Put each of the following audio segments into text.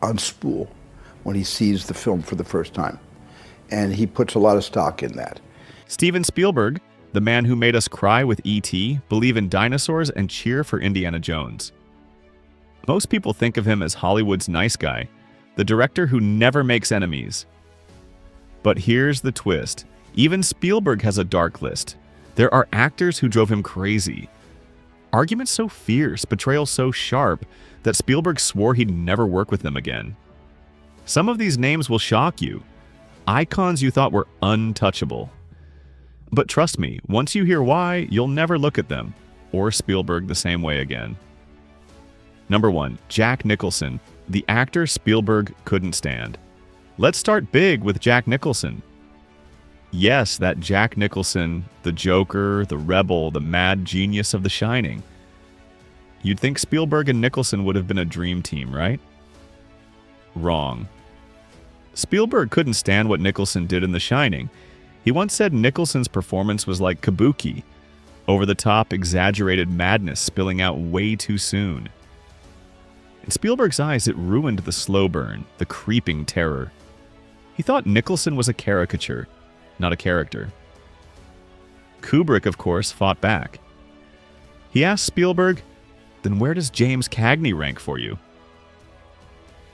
on spool when he sees the film for the first time. And he puts a lot of stock in that. Steven Spielberg, the man who made us cry with E.T., believe in dinosaurs, and cheer for Indiana Jones. Most people think of him as Hollywood's nice guy, the director who never makes enemies. But here's the twist. Even Spielberg has a dark list. There are actors who drove him crazy. Arguments so fierce, betrayal so sharp, that Spielberg swore he'd never work with them again. Some of these names will shock you. Icons you thought were untouchable. But trust me, once you hear why, you'll never look at them, or Spielberg, the same way again. Number 1. Jack Nicholson, the actor Spielberg couldn't stand. Let's start big with Jack Nicholson. Yes, that Jack Nicholson, the Joker, the rebel, the mad genius of The Shining. You'd think Spielberg and Nicholson would have been a dream team, right? Wrong. Spielberg couldn't stand what Nicholson did in The Shining. He once said Nicholson's performance was like kabuki, over-the-top, exaggerated madness spilling out way too soon. In Spielberg's eyes, it ruined the slow burn, the creeping terror. He thought Nicholson was a caricature, not a character. Kubrick, of course, fought back. He asked Spielberg, "Then where does James Cagney rank for you?"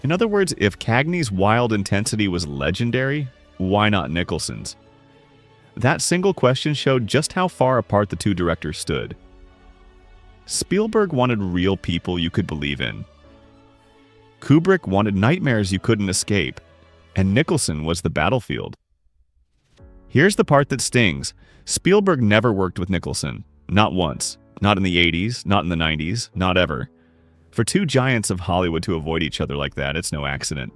In other words, if Cagney's wild intensity was legendary, why not Nicholson's? That single question showed just how far apart the two directors stood. Spielberg wanted real people you could believe in. Kubrick wanted nightmares you couldn't escape, and Nicholson was the battlefield. Here's the part that stings. Spielberg never worked with Nicholson. Not once. Not in the 80s, not in the 90s, not ever. For two giants of Hollywood to avoid each other like that, it's no accident.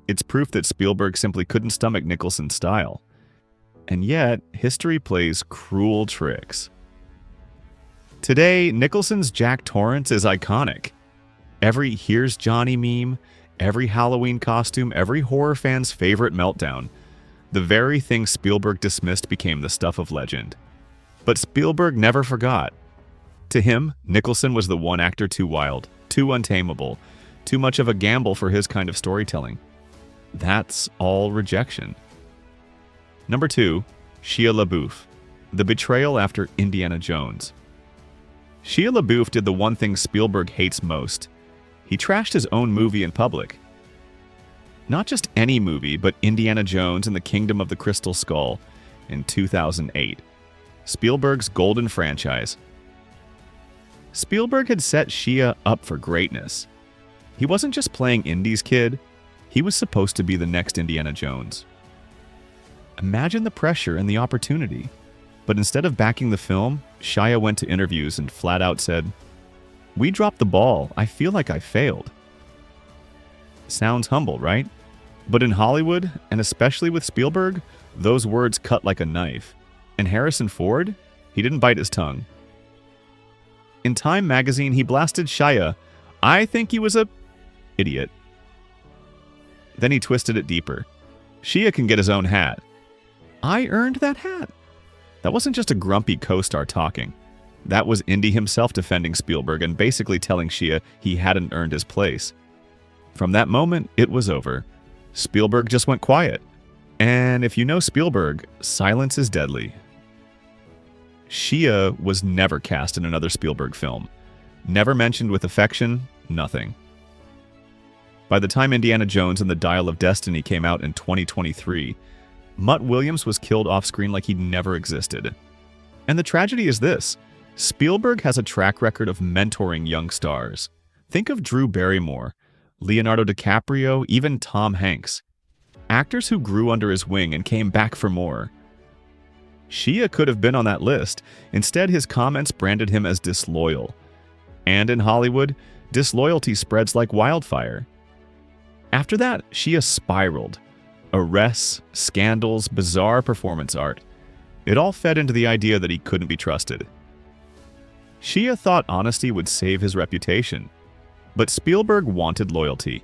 It's proof that Spielberg simply couldn't stomach Nicholson's style. And yet, history plays cruel tricks. Today, Nicholson's Jack Torrance is iconic. Every "Here's Johnny" meme, every Halloween costume, every horror fan's favorite meltdown. The very thing Spielberg dismissed became the stuff of legend. But Spielberg never forgot. To him, Nicholson was the one actor too wild, too untamable, too much of a gamble for his kind of storytelling. That's all rejection. Number 2, Shia LaBeouf, the betrayal after Indiana Jones. Shia LaBeouf did the one thing Spielberg hates most. He trashed his own movie in public. Not just any movie, but Indiana Jones and the Kingdom of the Crystal Skull in 2008, Spielberg's golden franchise. Spielberg had set Shia up for greatness. He wasn't just playing Indy's kid, he was supposed to be the next Indiana Jones. Imagine the pressure and the opportunity. But instead of backing the film, Shia went to interviews and flat out said, "We dropped the ball. I feel like I failed." Sounds humble, right? But in Hollywood, and especially with Spielberg, those words cut like a knife. And Harrison Ford? He didn't bite his tongue. In Time magazine, he blasted Shia, "I think he was a idiot." Then he twisted it deeper. Shia can get his own hat. I earned that hat. That wasn't just a grumpy co-star talking. That was Indy himself defending Spielberg and basically telling Shia he hadn't earned his place. From that moment, it was over. Spielberg just went quiet. And if you know Spielberg, silence is deadly. Shia was never cast in another Spielberg film. Never mentioned with affection, nothing. By the time Indiana Jones and the Dial of Destiny came out in 2023, Mutt Williams was killed off-screen like he'd never existed. And the tragedy is this. Spielberg has a track record of mentoring young stars. Think of Drew Barrymore, Leonardo DiCaprio, even Tom Hanks. Actors who grew under his wing and came back for more. Shia could have been on that list. Instead, his comments branded him as disloyal. And in Hollywood, disloyalty spreads like wildfire. After that, Shia spiraled. Arrests, scandals, bizarre performance art. It all fed into the idea that he couldn't be trusted. Shia thought honesty would save his reputation. But Spielberg wanted loyalty.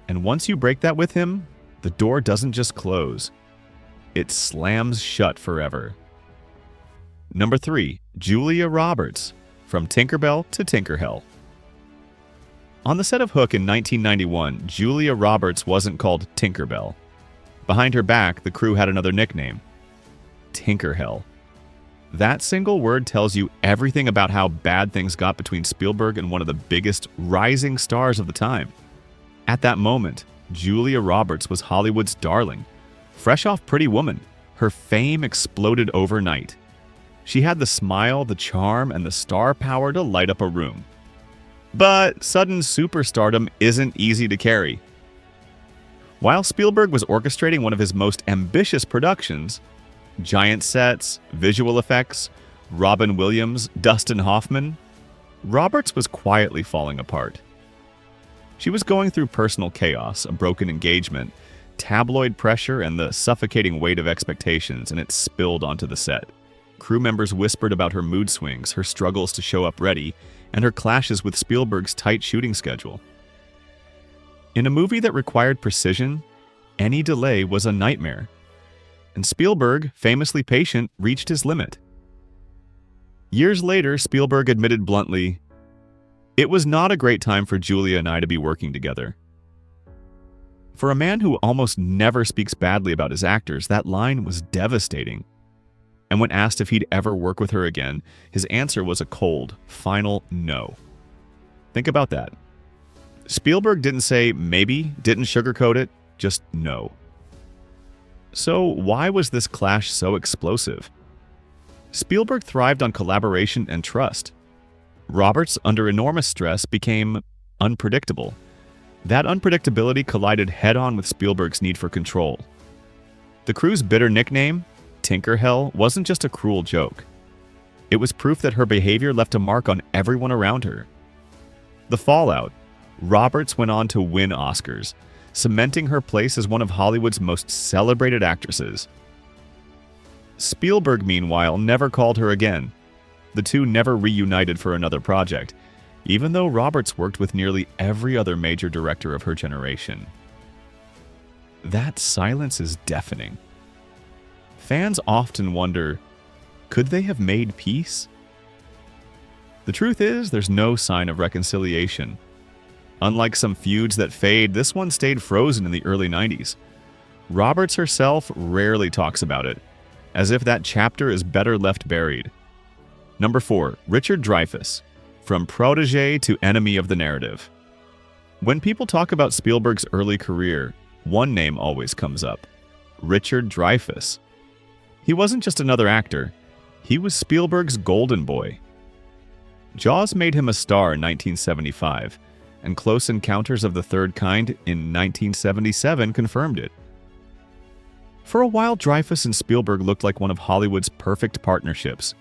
And once you break that with him, the door doesn't just close. It slams shut forever. Number 3, Julia Roberts, From Tinkerbell to Tinkerhell. On the set of Hook in 1991, Julia Roberts wasn't called Tinkerbell. Behind her back, the crew had another nickname, Tinkerhell. That single word tells you everything about how bad things got between Spielberg and one of the biggest rising stars of the time. At that moment, Julia Roberts was Hollywood's darling. Fresh off Pretty Woman, her fame exploded overnight. She had the smile, the charm, and the star power to light up a room. But sudden superstardom isn't easy to carry. While Spielberg was orchestrating one of his most ambitious productions, giant sets, visual effects, Robin Williams, Dustin Hoffman, Roberts was quietly falling apart. She was going through personal chaos, a broken engagement, tabloid pressure, and the suffocating weight of expectations, and it spilled onto the set. Crew members whispered about her mood swings, her struggles to show up ready, and her clashes with Spielberg's tight shooting schedule. In a movie that required precision, any delay was a nightmare. And Spielberg, famously patient, reached his limit. Years later, Spielberg admitted bluntly, "It was not a great time for Julia and I to be working together." For a man who almost never speaks badly about his actors, that line was devastating. And when asked if he'd ever work with her again, his answer was a cold, final no. Think about that. Spielberg didn't say maybe, didn't sugarcoat it, just no. So why was this clash so explosive? Spielberg thrived on collaboration and trust. Roberts, under enormous stress, became unpredictable. That unpredictability collided head-on with Spielberg's need for control. The crew's bitter nickname, Tinkerhell, wasn't just a cruel joke. It was proof that her behavior left a mark on everyone around her. The fallout, Roberts went on to win Oscars, cementing her place as one of Hollywood's most celebrated actresses. Spielberg, meanwhile, never called her again. The two never reunited for another project, even though Roberts worked with nearly every other major director of her generation. That silence is deafening. Fans often wonder, could they have made peace? The truth is, there's no sign of reconciliation. Unlike some feuds that fade, this one stayed frozen in the early 90s. Roberts herself rarely talks about it, as if that chapter is better left buried. Number 4, Richard Dreyfuss, from protege to enemy of the narrative. When people talk about Spielberg's early career, one name always comes up, Richard Dreyfuss. He wasn't just another actor, he was Spielberg's golden boy. Jaws made him a star in 1975, and Close Encounters of the Third Kind in 1977 confirmed it. For a while, Dreyfuss and Spielberg looked like one of Hollywood's perfect partnerships.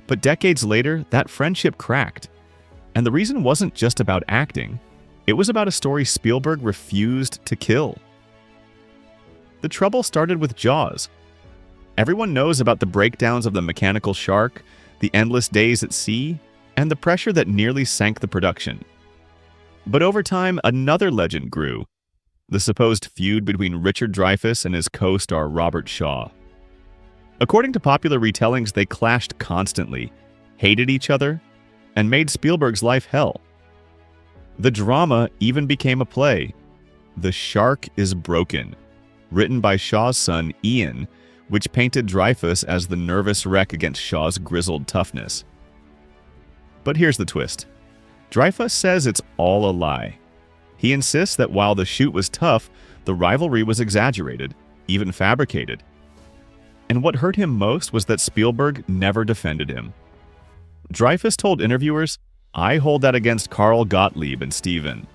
But decades later, that friendship cracked. And the reason wasn't just about acting. It was about a story Spielberg refused to kill. The trouble started with Jaws. Everyone knows about the breakdowns of the mechanical shark, the endless days at sea, and the pressure that nearly sank the production. But over time, another legend grew, the supposed feud between Richard Dreyfuss and his co-star Robert Shaw. According to popular retellings, they clashed constantly, hated each other, and made Spielberg's life hell. The drama even became a play, The Shark is Broken, written by Shaw's son Ian, which painted Dreyfuss as the nervous wreck against Shaw's grizzled toughness. But here's the twist. Dreyfuss says it's all a lie. He insists that while the shoot was tough, the rivalry was exaggerated, even fabricated. And what hurt him most was that Spielberg never defended him. Dreyfuss told interviewers, "I hold that against Carl Gottlieb and Steven."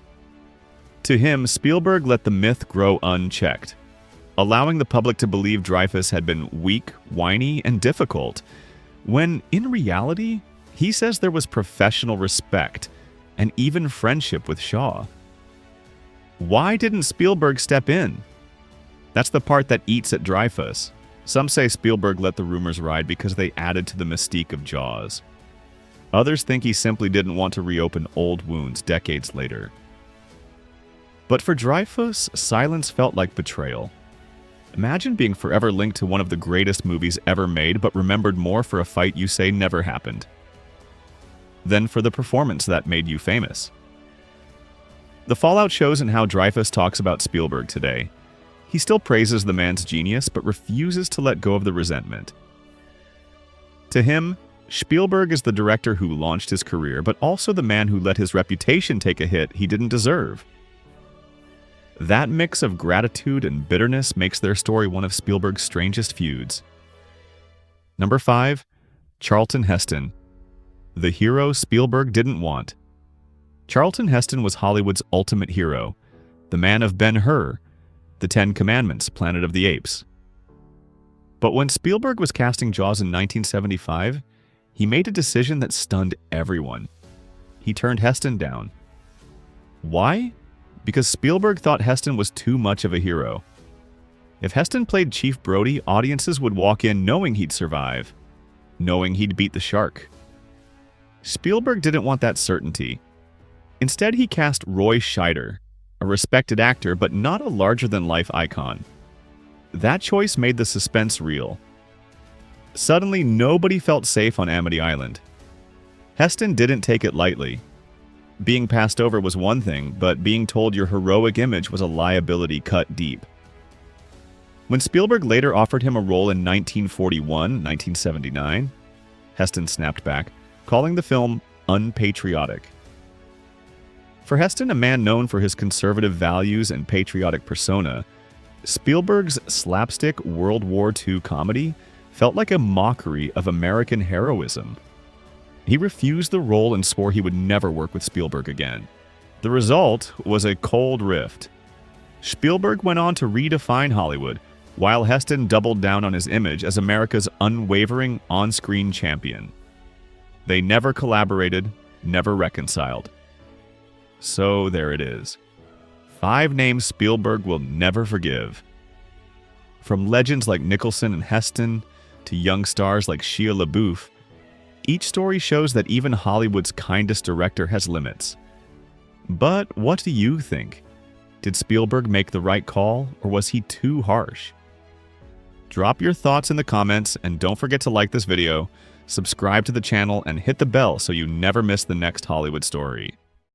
To him, Spielberg let the myth grow unchecked, allowing the public to believe Dreyfuss had been weak, whiny, and difficult, when in reality, he says there was professional respect and even friendship with Shaw. Why didn't Spielberg step in? That's the part that eats at Dreyfuss. Some say Spielberg let the rumors ride because they added to the mystique of Jaws. Others think he simply didn't want to reopen old wounds decades later. But for Dreyfuss, silence felt like betrayal. Imagine being forever linked to one of the greatest movies ever made, but remembered more for a fight you say never happened than for the performance that made you famous. The fallout shows in how Dreyfuss talks about Spielberg today. He still praises the man's genius, but refuses to let go of the resentment. To him, Spielberg is the director who launched his career, but also the man who let his reputation take a hit he didn't deserve. That mix of gratitude and bitterness makes their story one of Spielberg's strangest feuds. Number 5. Charlton Heston, the hero Spielberg didn't want. Charlton Heston was Hollywood's ultimate hero, the man of Ben-Hur, The Ten Commandments, Planet of the Apes. But when Spielberg was casting Jaws in 1975, he made a decision that stunned everyone. He turned Heston down. Why? Because Spielberg thought Heston was too much of a hero. If Heston played Chief Brody, audiences would walk in knowing he'd survive, knowing he'd beat the shark. Spielberg didn't want that certainty. Instead, he cast Roy Scheider, a respected actor but not a larger-than-life icon. That choice made the suspense real. Suddenly, nobody felt safe on Amity Island. Heston didn't take it lightly. Being passed over was one thing, but being told your heroic image was a liability cut deep. When Spielberg later offered him a role in 1979, Heston snapped back, calling the film unpatriotic. For Heston, a man known for his conservative values and patriotic persona, Spielberg's slapstick World War II comedy felt like a mockery of American heroism. He refused the role and swore he would never work with Spielberg again. The result was a cold rift. Spielberg went on to redefine Hollywood, while Heston doubled down on his image as America's unwavering on-screen champion. They never collaborated, never reconciled. So there it is. 5 names Spielberg will never forgive. From legends like Nicholson and Heston to young stars like Shia LaBeouf, each story shows that even Hollywood's kindest director has limits. But what do you think? Did Spielberg make the right call, or was he too harsh? Drop your thoughts in the comments, and don't forget to like this video, subscribe to the channel, and hit the bell so you never miss the next Hollywood story.